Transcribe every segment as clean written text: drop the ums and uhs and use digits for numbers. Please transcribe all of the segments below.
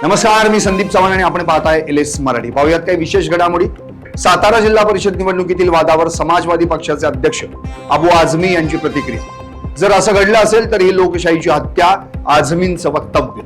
नमस्कार, मी संदीप चव्हाण आणि आपण पाहताय LS मराठी। पाहूयात काही विशेष घडामोडी। सातारा जिल्हा परिषद निवडणुकीतील वादावर समाजवादी पक्षाचे अध्यक्ष अबू आझमी यांची प्रतिक्रिया। जर असं घडलं असेल तर ही लोकशाहीची हत्या, आझमींचं वक्तव्य।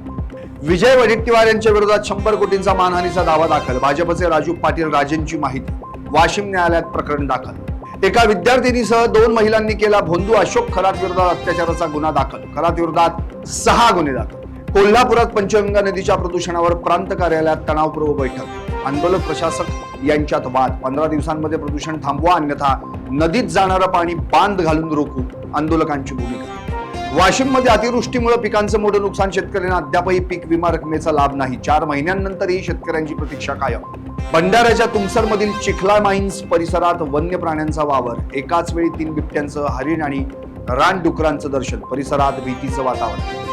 विजय वडेट्टीवार यांच्या विरोधात 100 कोटींचा मानहानीचा दावा दाखल। भाजपचे राजू पाटील राजेंची माहिती। वाशिम न्यायालयात प्रकरण दाखल। एका विद्यार्थिनीसह 2 महिलांनी केला भोंदू। अशोक खरात विरोधात अत्याचाराचा गुन्हा दाखल। खरात विरोधात 6 गुन्हे दाखल। कोल्हापुरात पंचगंगा नदीच्या प्रदूषणावर प्रांत कार्यालयात तणावपूर्व बैठक। आंदोलक प्रशासक यांच्यात वाद। 15 दिवसांमध्ये प्रदूषण थांबवा, अन्यथा नदीत जाणारं पाणी बांध घालून रोखू, आंदोलकांची भूमिका। वाशिम मध्ये अतिवृष्टीमुळे पिकांचं मोठं नुकसान। शेतकऱ्यांना अद्यापही पीक विमा रकमेचा लाभ नाही। 4 महिन्यांनंतरही शेतकऱ्यांची प्रतीक्षा कायम। भंडाऱ्याच्या तुमसर मधील चिखला माइन्स परिसरात वन्य प्राण्यांचा वावर। एकाच वेळी 3 बिबट्यांचं, हरिण आणि रानडुकरांचं दर्शन। परिसरात भीतीचं वातावरण।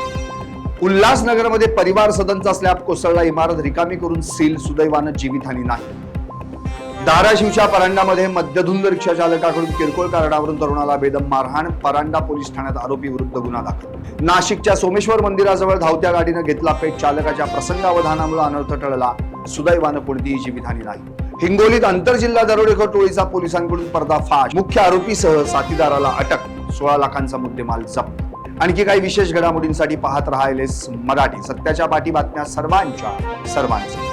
उल्हासनगरमध्ये परिवार सदनचा स्लॅब कोसळला। इमारत रिकामी करून सील। सुदैवानं जीवितहानी नाही। धाराशिवच्या परांडामध्ये मद्यधुंद रिक्षा चालकाकडून किरकोळ कारणावरून तरुणाला बेदम मारहाण। परांडा पोलीस ठाण्यात आरोपी विरुद्ध गुन्हा दाखल। नाशिकच्या सोमेश्वर मंदिराजवळ धावत्या गाडीनं घेतला पेट। चालकाच्या प्रसंगावधानामुळे अनर्थ टळला। सुदैवानं कोणतीही जीवितहानी नाही। हिंगोलीत आंतरजिल्हा दरोडेखोर टोळीचा पोलिसांकडून पर्दाफाश। मुख्य आरोपीसह साथीदाराला अटक। 16 लाखांचा मुद्देमाल जप्त। आणखी काही विशेष घडामोडींसाठी पाहत रहा LS मराठी। सत्याच्या पाठी बातम्या सर्वांच्या सर्वांचा।